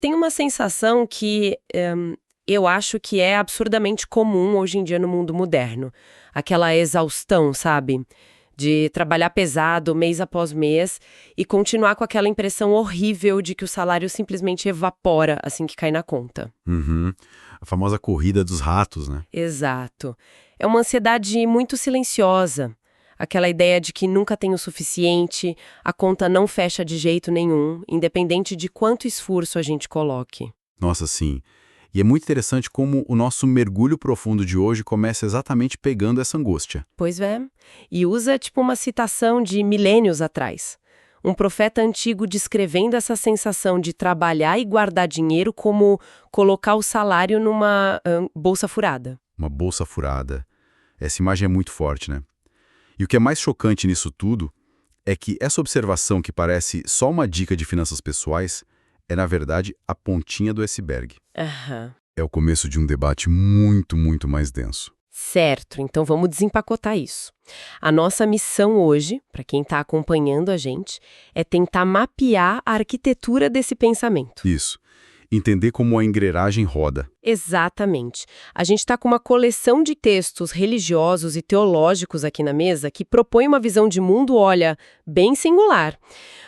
Tem uma sensação que eu acho que é absurdamente comum hoje em dia no mundo moderno. Aquela exaustão, sabe? De trabalhar pesado mês após mês e continuar com aquela impressão horrível de que o salário simplesmente evapora assim que cai na conta. Uhum. A famosa corrida dos ratos, né? Exato. É uma ansiedade muito silenciosa. Aquela ideia de que nunca tem o suficiente, a conta não fecha de jeito nenhum, independente de quanto esforço a gente coloque. Nossa, sim. E é muito interessante como o nosso mergulho profundo de hoje começa exatamente pegando essa angústia. Pois é. E usa tipo uma citação de milênios atrás. Um profeta antigo descrevendo essa sensação de trabalhar e guardar dinheiro como colocar o salário numa bolsa furada. Uma bolsa furada. Essa imagem é muito forte, né? E o que é mais chocante nisso tudo é que essa observação que parece só uma dica de finanças pessoais é, na verdade, a pontinha do iceberg. Aham. É o começo de um debate muito, muito mais denso. Certo, então vamos desempacotar isso. A nossa missão hoje, para quem está acompanhando a gente, é tentar mapear a arquitetura desse pensamento. Isso. Entender como a engrenagem roda. Exatamente. A gente está com uma coleção de textos religiosos e teológicos aqui na mesa que propõe uma visão de mundo, olha, bem singular.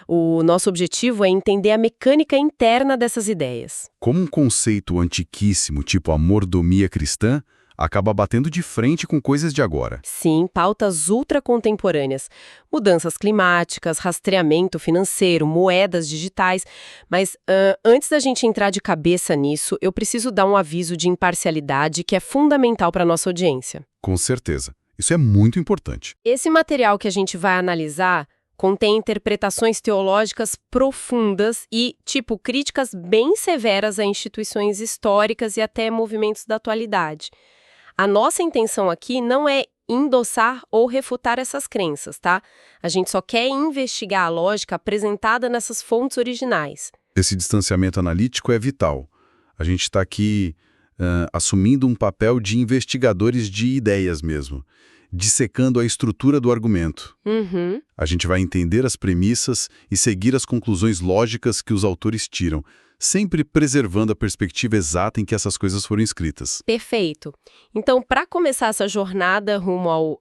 O nosso objetivo é entender a mecânica interna dessas ideias. Como um conceito antiquíssimo, tipo a mordomia cristã, acaba batendo de frente com coisas de agora. Sim, pautas ultracontemporâneas, mudanças climáticas, rastreamento financeiro, moedas digitais. Mas antes da gente entrar de cabeça nisso, eu preciso dar um aviso de imparcialidade que é fundamental para a nossa audiência. Com certeza. Isso é muito importante. Esse material que a gente vai analisar contém interpretações teológicas profundas e, tipo, críticas bem severas a instituições históricas e até movimentos da atualidade. A nossa intenção aqui não é endossar ou refutar essas crenças, tá? A gente só quer investigar a lógica apresentada nessas fontes originais. Esse distanciamento analítico é vital. A gente está aqui assumindo um papel de investigadores de ideias mesmo, dissecando a estrutura do argumento. Uhum. A gente vai entender as premissas e seguir as conclusões lógicas que os autores tiram, sempre preservando a perspectiva exata em que essas coisas foram escritas. Perfeito. Então, para começar essa jornada rumo ao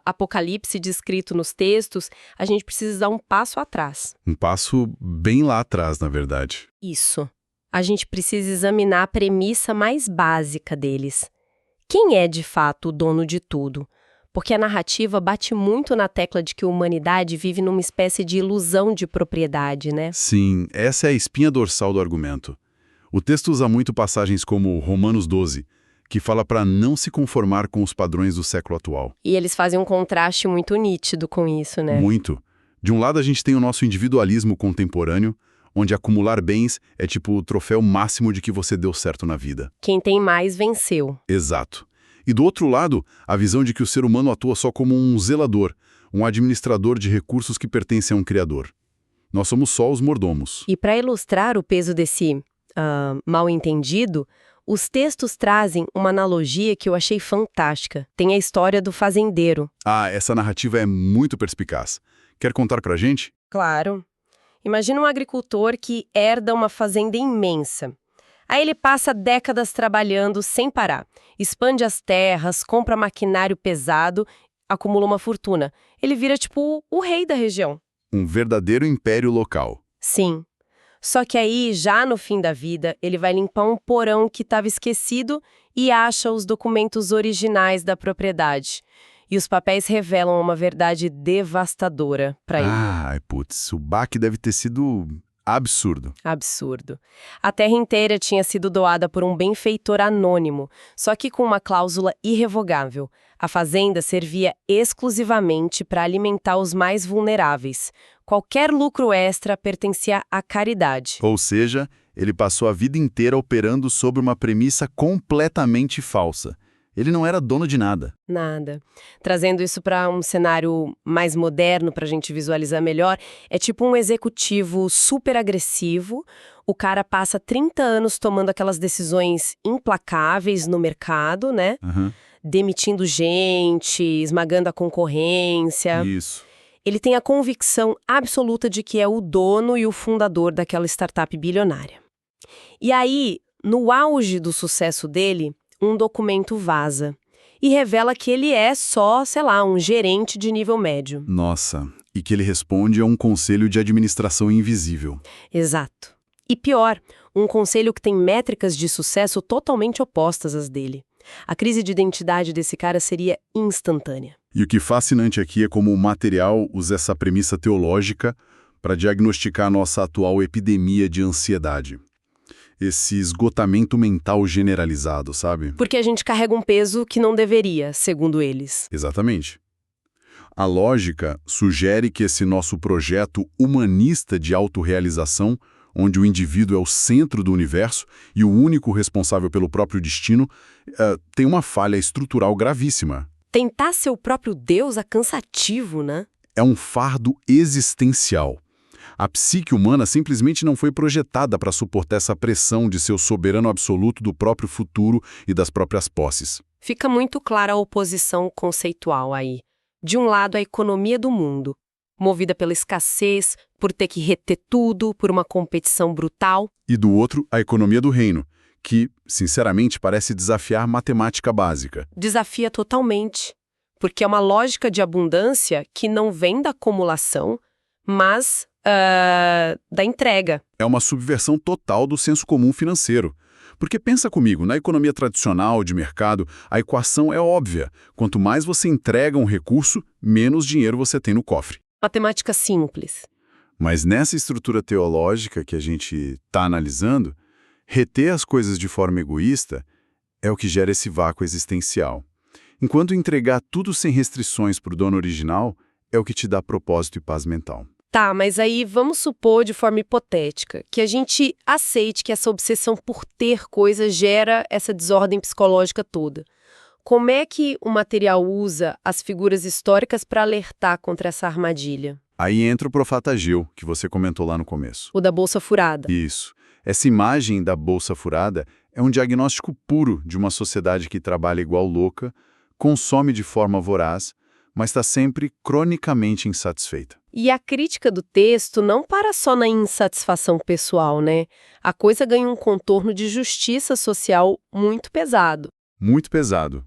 apocalipse descrito nos textos, a gente precisa dar um passo atrás. Um passo bem lá atrás, na verdade. Isso. A gente precisa examinar a premissa mais básica deles. Quem é, de fato, o dono de tudo? Porque a narrativa bate muito na tecla de que a humanidade vive numa espécie de ilusão de propriedade, né? Sim, essa é a espinha dorsal do argumento. O texto usa muito passagens como Romanos 12, que fala para não se conformar com os padrões do século atual. E eles fazem um contraste muito nítido com isso, né? Muito. De um lado a gente tem o nosso individualismo contemporâneo, onde acumular bens é tipo o troféu máximo de que você deu certo na vida. Quem tem mais venceu. Exato. E do outro lado, a visão de que o ser humano atua só como um zelador, um administrador de recursos que pertencem a um criador. Nós somos só os mordomos. E para ilustrar o peso desse mal-entendido, os textos trazem uma analogia que eu achei fantástica. Tem a história do fazendeiro. Ah, essa narrativa é muito perspicaz. Quer contar pra gente? Claro. Imagina um agricultor que herda uma fazenda imensa. Aí ele passa décadas trabalhando sem parar, expande as terras, compra maquinário pesado, acumula uma fortuna. Ele vira tipo o rei da região. Um verdadeiro império local. Sim. Só que aí, já no fim da vida, ele vai limpar um porão que estava esquecido e acha os documentos originais da propriedade. E os papéis revelam uma verdade devastadora para ele. Ah, putz, o baque deve ter sido absurdo. Absurdo. A terra inteira tinha sido doada por um benfeitor anônimo, só que com uma cláusula irrevogável. A fazenda servia exclusivamente para alimentar os mais vulneráveis. Qualquer lucro extra pertencia à caridade. Ou seja, ele passou a vida inteira operando sobre uma premissa completamente falsa. Ele não era dono de nada. Nada. Trazendo isso para um cenário mais moderno, para a gente visualizar melhor, é tipo um executivo super agressivo. O cara passa 30 anos tomando aquelas decisões implacáveis no mercado, né? Uhum. Demitindo gente, esmagando a concorrência. Isso. Ele tem a convicção absoluta de que é o dono e o fundador daquela startup bilionária. E aí, no auge do sucesso dele, um documento vaza e revela que ele é só, sei lá, um gerente de nível médio. Nossa, e que ele responde a um conselho de administração invisível. Exato. E pior, um conselho que tem métricas de sucesso totalmente opostas às dele. A crise de identidade desse cara seria instantânea. E o que é fascinante aqui é como o material usa essa premissa teológica para diagnosticar a nossa atual epidemia de ansiedade. Esse esgotamento mental generalizado, sabe? Porque a gente carrega um peso que não deveria, segundo eles. Exatamente. A lógica sugere que esse nosso projeto humanista de autorrealização, onde o indivíduo é o centro do universo e o único responsável pelo próprio destino, tem uma falha estrutural gravíssima. Tentar ser o próprio Deus é cansativo, né? É um fardo existencial. A psique humana simplesmente não foi projetada para suportar essa pressão de ser o soberano absoluto do próprio futuro e das próprias posses. Fica muito clara a oposição conceitual aí. De um lado, a economia do mundo, movida pela escassez, por ter que reter tudo, por uma competição brutal. E do outro, a economia do reino, que, sinceramente, parece desafiar matemática básica. Desafia totalmente, porque é uma lógica de abundância que não vem da acumulação, mas da entrega. É uma subversão total do senso comum financeiro. Porque pensa comigo, na economia tradicional de mercado, a equação é óbvia. Quanto mais você entrega um recurso, menos dinheiro você tem no cofre. Matemática simples. Mas nessa estrutura teológica que a gente está analisando, reter as coisas de forma egoísta é o que gera esse vácuo existencial. Enquanto entregar tudo sem restrições para o dono original é o que te dá propósito e paz mental. Tá, mas aí vamos supor de forma hipotética que a gente aceite que essa obsessão por ter coisas gera essa desordem psicológica toda. Como é que o material usa as figuras históricas para alertar contra essa armadilha? Aí entra o profeta Ageu, que você comentou lá no começo. O da bolsa furada. Isso. Essa imagem da bolsa furada é um diagnóstico puro de uma sociedade que trabalha igual louca, consome de forma voraz, mas está sempre cronicamente insatisfeita. E a crítica do texto não para só na insatisfação pessoal, né? A coisa ganha um contorno de justiça social muito pesado. Muito pesado.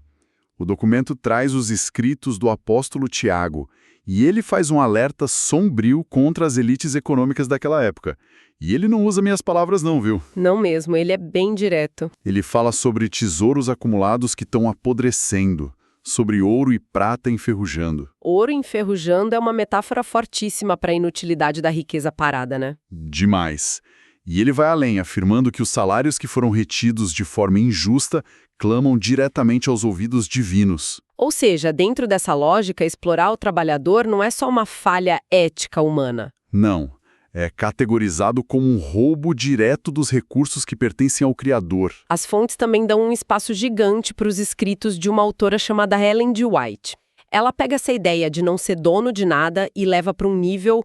O documento traz os escritos do apóstolo Tiago, e ele faz um alerta sombrio contra as elites econômicas daquela época. E ele não usa minhas palavras não, viu? Não mesmo, ele é bem direto. Ele fala sobre tesouros acumulados que estão apodrecendo, sobre ouro e prata enferrujando. Ouro enferrujando é uma metáfora fortíssima para a inutilidade da riqueza parada, né? Demais. E ele vai além, afirmando que os salários que foram retidos de forma injusta clamam diretamente aos ouvidos divinos. Ou seja, dentro dessa lógica, explorar o trabalhador não é só uma falha ética humana. Não. É categorizado como um roubo direto dos recursos que pertencem ao Criador. As fontes também dão um espaço gigante para os escritos de uma autora chamada Ellen G. White. Ela pega essa ideia de não ser dono de nada e leva para um nível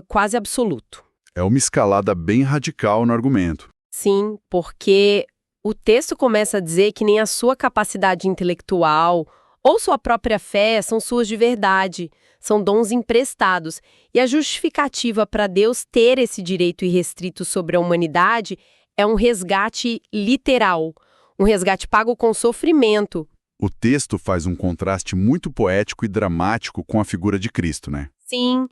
quase absoluto. É uma escalada bem radical no argumento. Sim, porque o texto começa a dizer que nem a sua capacidade intelectual ou sua própria fé são suas de verdade, são dons emprestados. E a justificativa para Deus ter esse direito irrestrito sobre a humanidade é um resgate literal, um resgate pago com sofrimento. O texto faz um contraste muito poético e dramático com a figura de Cristo, né? Sim,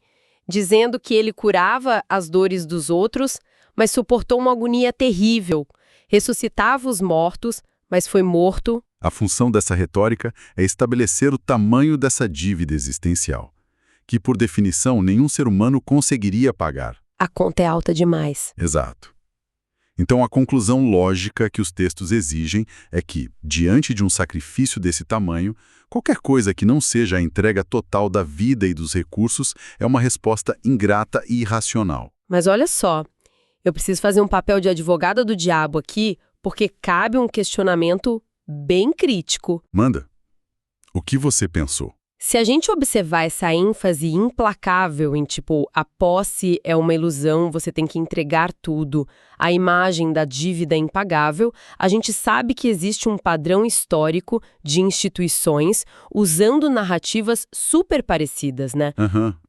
dizendo que ele curava as dores dos outros, mas suportou uma agonia terrível. Ressuscitava os mortos, mas foi morto. A função dessa retórica é estabelecer o tamanho dessa dívida existencial, que, por definição, nenhum ser humano conseguiria pagar. A conta é alta demais. Exato. Então, a conclusão lógica que os textos exigem é que, diante de um sacrifício desse tamanho, qualquer coisa que não seja a entrega total da vida e dos recursos é uma resposta ingrata e irracional. Mas olha só, eu preciso fazer um papel de advogada do diabo aqui, porque cabe um questionamento bem crítico. Manda. O que você pensou? Se a gente observar essa ênfase implacável em tipo, a posse é uma ilusão, você tem que entregar tudo, a imagem da dívida impagável, a gente sabe que existe um padrão histórico de instituições usando narrativas super parecidas, né?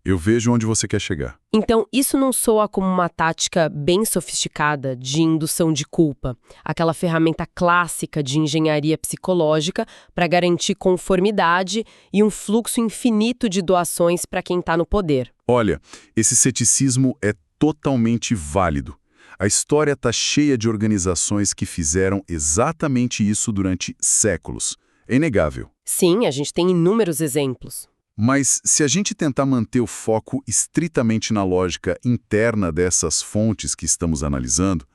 eu vejo onde você quer chegar. Então, isso não soa como uma tática bem sofisticada de indução de culpa, aquela ferramenta clássica de engenharia psicológica para garantir conformidade e um fluxo infinito de doações para quem está no poder. Olha, esse ceticismo é totalmente válido. A história está cheia de organizações que fizeram exatamente isso durante séculos. É inegável. Sim, a gente tem inúmeros exemplos. Mas se a gente tentar manter o foco estritamente na lógica interna dessas fontes que estamos analisando,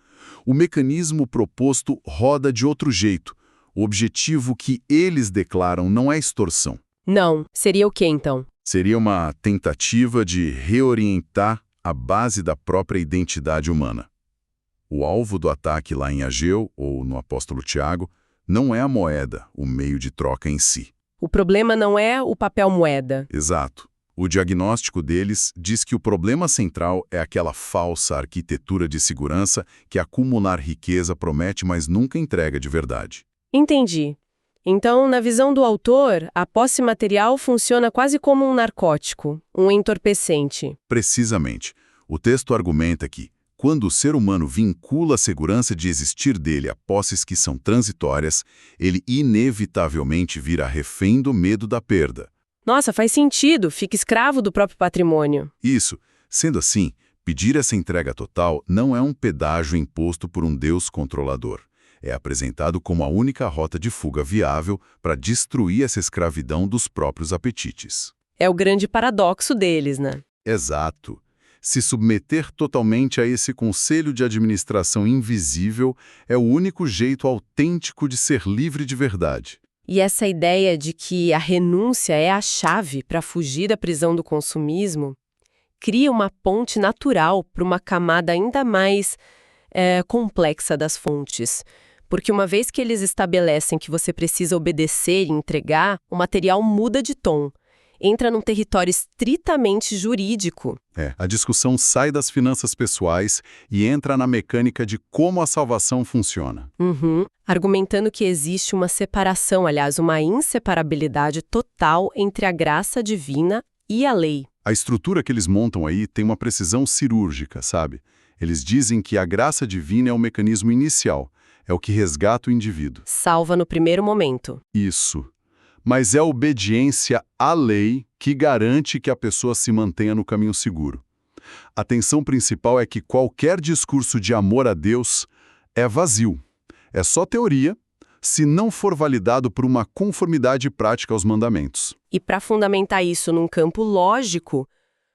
o mecanismo proposto roda de outro jeito. O objetivo que eles declaram não é extorsão. Não, seria o quê então? Seria uma tentativa de reorientar a base da própria identidade humana. O alvo do ataque lá em Ageu, ou no apóstolo Tiago, não é a moeda, o meio de troca em si. O problema não é o papel moeda. Exato. O diagnóstico deles diz que o problema central é aquela falsa arquitetura de segurança que acumular riqueza promete, mas nunca entrega de verdade. Entendi. Então, na visão do autor, a posse material funciona quase como um narcótico, um entorpecente. Precisamente. O texto argumenta que, quando o ser humano vincula a segurança de existir dele a posses que são transitórias, ele inevitavelmente vira refém do medo da perda. Nossa, faz sentido, fica escravo do próprio patrimônio. Isso. Sendo assim, pedir essa entrega total não é um pedágio imposto por um Deus controlador. É apresentado como a única rota de fuga viável para destruir essa escravidão dos próprios apetites. É o grande paradoxo deles, né? Exato. Se submeter totalmente a esse conselho de administração invisível é o único jeito autêntico de ser livre de verdade. E essa ideia de que a renúncia é a chave para fugir da prisão do consumismo cria uma ponte natural para uma camada ainda mais complexa das fontes. Porque uma vez que eles estabelecem que você precisa obedecer e entregar, o material muda de tom. Entra num território estritamente jurídico. A discussão sai das finanças pessoais e entra na mecânica de como a salvação funciona. Argumentando que existe uma separação, aliás, uma inseparabilidade total entre a graça divina e a lei. A estrutura que eles montam aí tem uma precisão cirúrgica, sabe? Eles dizem que a graça divina é o mecanismo inicial, é o que resgata o indivíduo. Salva no primeiro momento. Isso. Mas é a obediência à lei que garante que a pessoa se mantenha no caminho seguro. A tensão principal é que qualquer discurso de amor a Deus é vazio. É só teoria, se não for validado por uma conformidade prática aos mandamentos. E para fundamentar isso num campo lógico,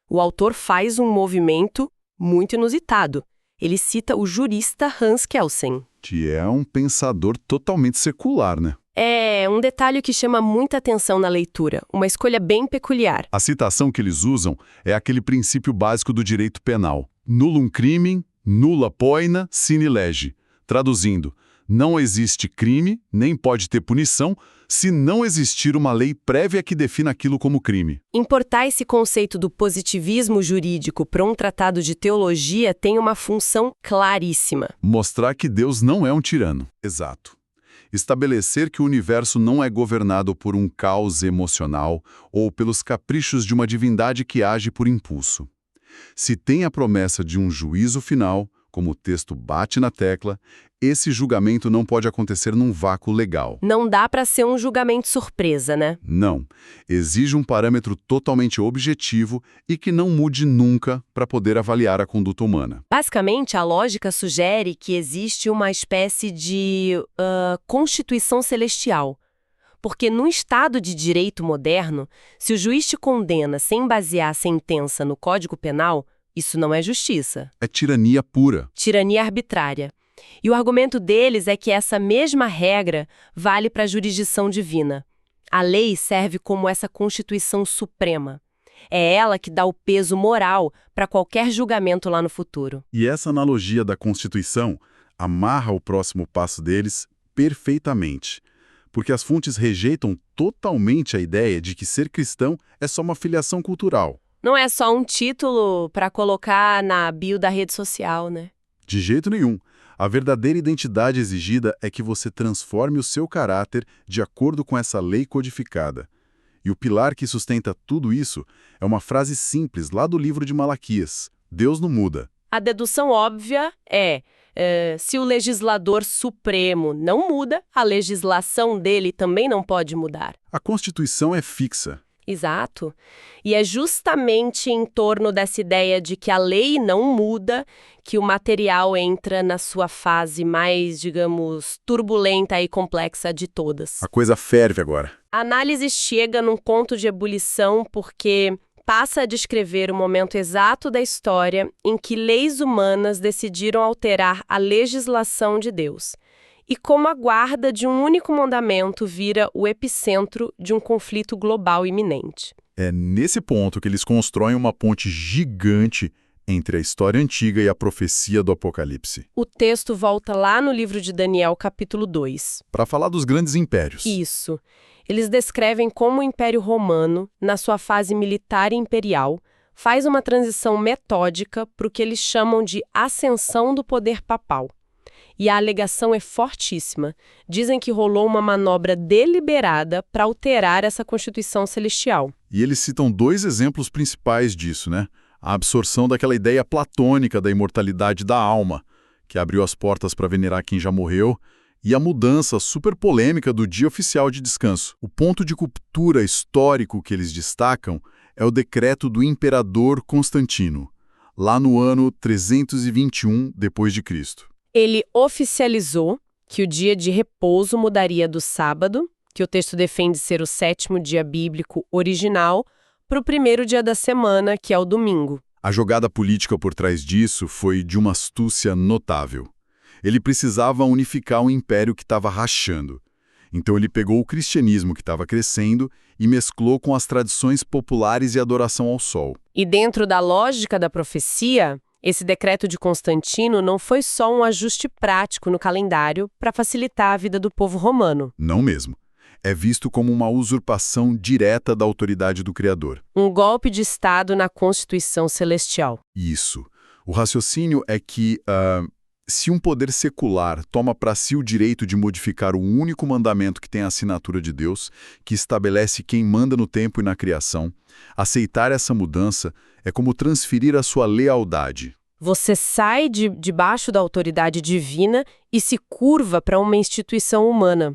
o autor faz um movimento muito inusitado. Ele cita o jurista Hans Kelsen. Que é um pensador totalmente secular, né? É um detalhe que chama muita atenção na leitura, uma escolha bem peculiar. A citação que eles usam é aquele princípio básico do direito penal. Nullum crimen, nulla poena sine lege. Traduzindo, não existe crime, nem pode ter punição, se não existir uma lei prévia que defina aquilo como crime. Importar esse conceito do positivismo jurídico para um tratado de teologia tem uma função claríssima. Mostrar que Deus não é um tirano. Exato. Estabelecer que o universo não é governado por um caos emocional ou pelos caprichos de uma divindade que age por impulso. Se tem a promessa de um juízo final, como o texto bate na tecla, esse julgamento não pode acontecer num vácuo legal. Não dá para ser um julgamento surpresa, né? Não. Exige um parâmetro totalmente objetivo e que não mude nunca para poder avaliar a conduta humana. Basicamente, a lógica sugere que existe uma espécie de constituição celestial. Porque no Estado de direito moderno, se o juiz te condena sem basear a sentença no Código Penal, isso não é justiça. É tirania pura. Tirania arbitrária. E o argumento deles é que essa mesma regra vale para a jurisdição divina. A lei serve como essa constituição suprema. É ela que dá o peso moral para qualquer julgamento lá no futuro. E essa analogia da Constituição amarra o próximo passo deles perfeitamente. Porque as fontes rejeitam totalmente a ideia de que ser cristão é só uma filiação cultural. Não é só um título para colocar na bio da rede social, né? De jeito nenhum. A verdadeira identidade exigida é que você transforme o seu caráter de acordo com essa lei codificada. E o pilar que sustenta tudo isso é uma frase simples lá do livro de Malaquias: Deus não muda. A dedução óbvia se o legislador supremo não muda, a legislação dele também não pode mudar. A Constituição é fixa. Exato. E é justamente em torno dessa ideia de que a lei não muda que o material entra na sua fase mais, digamos, turbulenta e complexa de todas. A coisa ferve agora. A análise chega num ponto de ebulição porque passa a descrever o momento exato da história em que leis humanas decidiram alterar a legislação de Deus. E como a guarda de um único mandamento vira o epicentro de um conflito global iminente. É nesse ponto que eles constroem uma ponte gigante entre a história antiga e a profecia do Apocalipse. O texto volta lá no livro de Daniel, capítulo 2. Para falar dos grandes impérios. Isso. Eles descrevem como o Império Romano, na sua fase militar e imperial, faz uma transição metódica para o que eles chamam de ascensão do poder papal. E a alegação é fortíssima. Dizem que rolou uma manobra deliberada para alterar essa Constituição celestial. E eles citam dois exemplos principais disso, né? A absorção daquela ideia platônica da imortalidade da alma, que abriu as portas para venerar quem já morreu, e a mudança super polêmica do dia oficial de descanso. O ponto de ruptura histórico que eles destacam é o decreto do imperador Constantino, lá no ano 321 d.C. Ele oficializou que o dia de repouso mudaria do sábado, que o texto defende ser o 7º dia bíblico original, para o primeiro dia da semana, que é o domingo. A jogada política por trás disso foi de uma astúcia notável. Ele precisava unificar um império que estava rachando. Então ele pegou o cristianismo que estava crescendo e mesclou com as tradições populares e adoração ao sol. E dentro da lógica da profecia, esse decreto de Constantino não foi só um ajuste prático no calendário para facilitar a vida do povo romano. Não mesmo. É visto como uma usurpação direta da autoridade do Criador. Um golpe de Estado na Constituição Celestial. Isso. O raciocínio é que, se um poder secular toma para si o direito de modificar o único mandamento que tem a assinatura de Deus, que estabelece quem manda no tempo e na criação, aceitar essa mudança é como transferir a sua lealdade. Você sai debaixo da autoridade divina e se curva para uma instituição humana.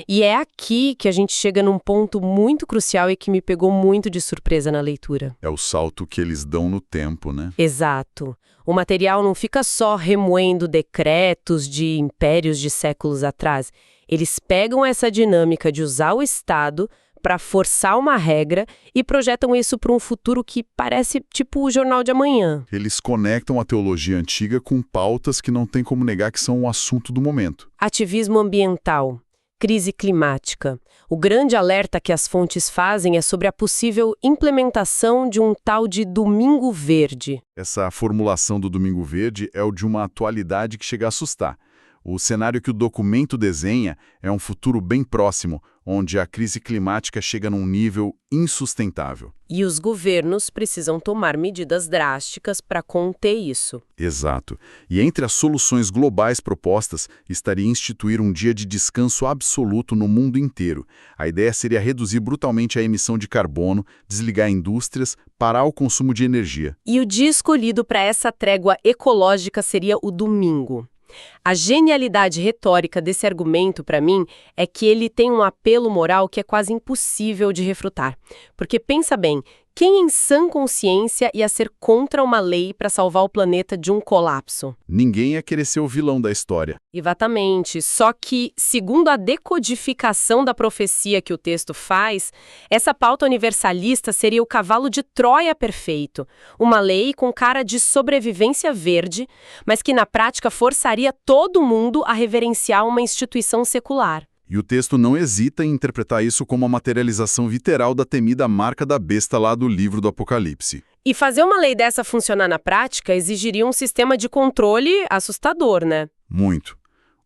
E é aqui que a gente chega num ponto muito crucial e que me pegou muito de surpresa na leitura. É o salto que eles dão no tempo, né? Exato. O material não fica só remoendo decretos de impérios de séculos atrás. Eles pegam essa dinâmica de usar o Estado para forçar uma regra e projetam isso para um futuro que parece tipo o Jornal de Amanhã. Eles conectam a teologia antiga com pautas que não tem como negar que são um assunto do momento. Ativismo ambiental. Crise climática. O grande alerta que as fontes fazem é sobre a possível implementação de um tal de Domingo Verde. Essa formulação do Domingo Verde é o de uma atualidade que chega a assustar. O cenário que o documento desenha é um futuro bem próximo, onde a crise climática chega num nível insustentável. E os governos precisam tomar medidas drásticas para conter isso. Exato. E entre as soluções globais propostas, estaria instituir um dia de descanso absoluto no mundo inteiro. A ideia seria reduzir brutalmente a emissão de carbono, desligar indústrias, parar o consumo de energia. E o dia escolhido para essa trégua ecológica seria o domingo. A genialidade retórica desse argumento, para mim, é que ele tem um apelo moral que é quase impossível de refutar. Porque, pensa bem, quem em sã consciência ia ser contra uma lei para salvar o planeta de um colapso? Ninguém ia querer ser o vilão da história. Exatamente. Só que, segundo a decodificação da profecia que o texto faz, essa pauta universalista seria o cavalo de Troia perfeito. Uma lei com cara de sobrevivência verde, mas que na prática forçaria todo mundo a reverenciar uma instituição secular. E o texto não hesita em interpretar isso como a materialização literal da temida marca da besta lá do livro do Apocalipse. E fazer uma lei dessa funcionar na prática exigiria um sistema de controle assustador, né? Muito.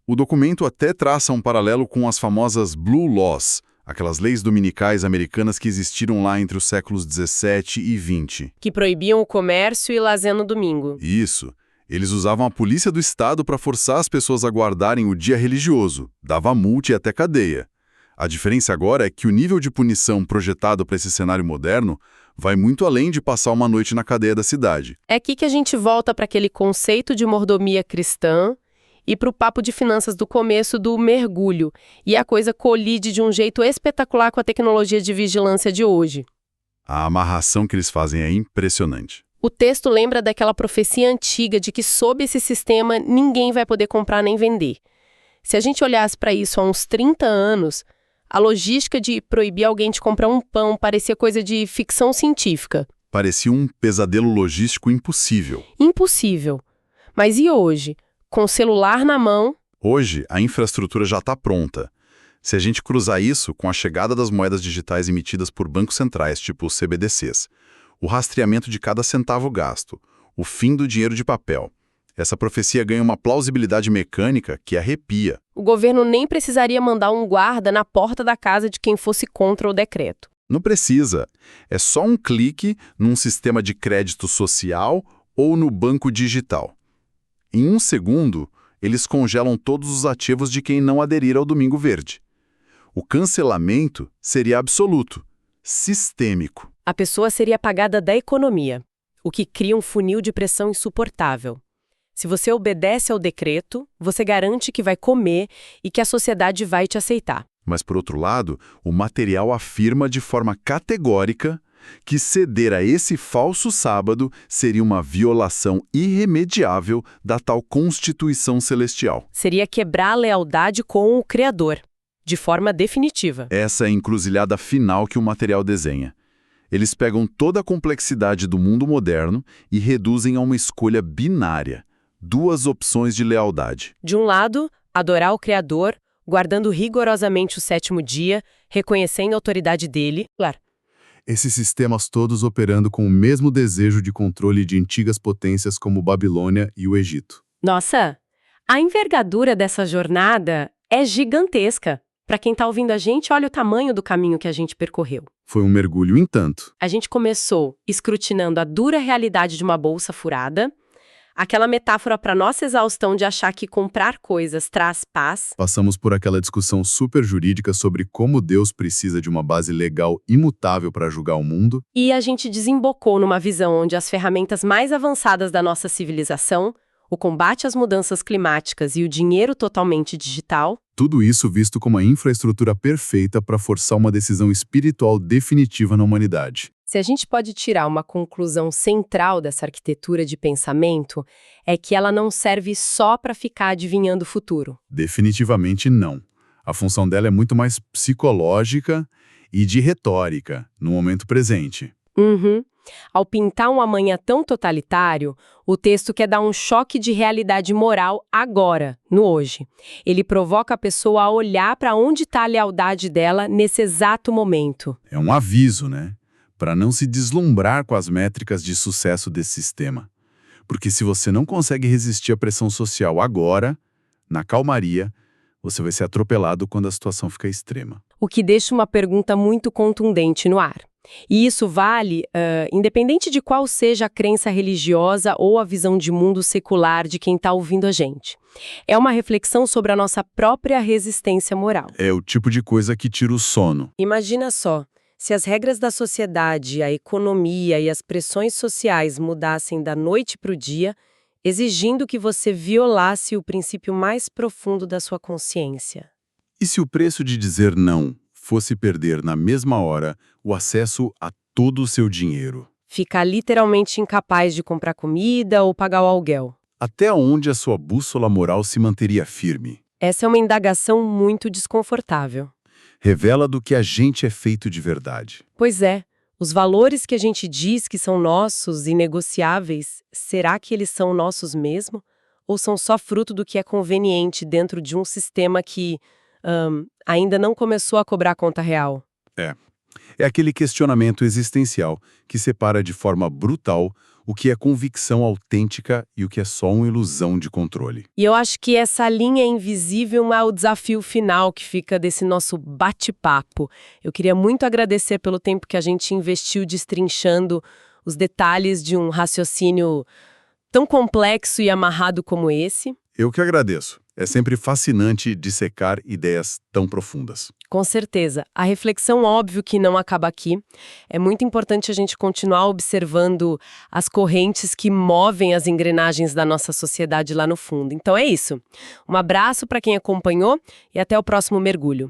O documento até traça um paralelo com as famosas Blue Laws, aquelas leis dominicais americanas que existiram lá entre os séculos 17 e 20. Que proibiam o comércio e lazer no domingo. Isso. Eles usavam a polícia do Estado para forçar as pessoas a guardarem o dia religioso, dava multa e até cadeia. A diferença agora é que o nível de punição projetado para esse cenário moderno vai muito além de passar uma noite na cadeia da cidade. É aqui que a gente volta para aquele conceito de mordomia cristã e para o papo de finanças do começo do mergulho. E a coisa colide de um jeito espetacular com a tecnologia de vigilância de hoje. A amarração que eles fazem é impressionante. O texto lembra daquela profecia antiga de que sob esse sistema ninguém vai poder comprar nem vender. Se a gente olhasse para isso há uns 30 anos, a logística de proibir alguém de comprar um pão parecia coisa de ficção científica. Parecia um pesadelo logístico impossível. Impossível. Mas e hoje? Com o celular na mão... Hoje, a infraestrutura já está pronta. Se a gente cruzar isso com a chegada das moedas digitais emitidas por bancos centrais, tipo os CBDCs, o rastreamento de cada centavo gasto, o fim do dinheiro de papel, essa profecia ganha uma plausibilidade mecânica que arrepia. O governo nem precisaria mandar um guarda na porta da casa de quem fosse contra o decreto. Não precisa. É só um clique num sistema de crédito social ou no banco digital. Em 1 segundo, eles congelam todos os ativos de quem não aderir ao Domingo Verde. O cancelamento seria absoluto, sistêmico. A pessoa seria apagada da economia, o que cria um funil de pressão insuportável. Se você obedece ao decreto, você garante que vai comer e que a sociedade vai te aceitar. Mas, por outro lado, o material afirma de forma categórica que ceder a esse falso sábado seria uma violação irremediável da tal Constituição Celestial. Seria quebrar a lealdade com o Criador, de forma definitiva. Essa é a encruzilhada final que o material desenha. Eles pegam toda a complexidade do mundo moderno e reduzem a uma escolha binária. 2 opções de lealdade. De um lado, adorar o Criador, guardando rigorosamente o 7º dia, reconhecendo a autoridade dele, claro. Esses sistemas todos operando com o mesmo desejo de controle de antigas potências como Babilônia e o Egito. Nossa, a envergadura dessa jornada é gigantesca. Para quem está ouvindo a gente, olha o tamanho do caminho que a gente percorreu. Foi um mergulho em tanto. A gente começou escrutinando a dura realidade de uma bolsa furada, aquela metáfora para nossa exaustão de achar que comprar coisas traz paz. Passamos por aquela discussão super jurídica sobre como Deus precisa de uma base legal imutável para julgar o mundo. E a gente desembocou numa visão onde as ferramentas mais avançadas da nossa civilização, o combate às mudanças climáticas e o dinheiro totalmente digital, tudo isso visto como a infraestrutura perfeita para forçar uma decisão espiritual definitiva na humanidade. Se a gente pode tirar uma conclusão central dessa arquitetura de pensamento, é que ela não serve só para ficar adivinhando o futuro. Definitivamente não. A função dela é muito mais psicológica e de retórica, no momento presente. Ao pintar um amanhã tão totalitário, o texto quer dar um choque de realidade moral agora, no hoje. Ele provoca a pessoa a olhar para onde está a lealdade dela nesse exato momento. É um aviso, né? Para não se deslumbrar com as métricas de sucesso desse sistema. Porque se você não consegue resistir à pressão social agora, na calmaria, você vai ser atropelado quando a situação ficar extrema. O que deixa uma pergunta muito contundente no ar. E isso vale, independente de qual seja a crença religiosa ou a visão de mundo secular de quem está ouvindo a gente. É uma reflexão sobre a nossa própria resistência moral. É o tipo de coisa que tira o sono. Imagina só. Se as regras da sociedade, a economia e as pressões sociais mudassem da noite para o dia, exigindo que você violasse o princípio mais profundo da sua consciência. E se o preço de dizer não fosse perder na mesma hora o acesso a todo o seu dinheiro? Ficar literalmente incapaz de comprar comida ou pagar o aluguel. Até onde a sua bússola moral se manteria firme? Essa é uma indagação muito desconfortável. Revela do que a gente é feito de verdade. Pois é, os valores que a gente diz que são nossos, inegociáveis, será que eles são nossos mesmo? Ou são só fruto do que é conveniente dentro de um sistema que ainda não começou a cobrar conta real? É aquele questionamento existencial que separa de forma brutal o que é convicção autêntica e o que é só uma ilusão de controle. E eu acho que essa linha invisível é o desafio final que fica desse nosso bate-papo. Eu queria muito agradecer pelo tempo que a gente investiu destrinchando os detalhes de um raciocínio tão complexo e amarrado como esse. Eu que agradeço. É sempre fascinante dissecar ideias tão profundas. Com certeza. A reflexão, óbvio que não acaba aqui. É muito importante a gente continuar observando as correntes que movem as engrenagens da nossa sociedade lá no fundo. Então é isso. Um abraço para quem acompanhou e até o próximo mergulho.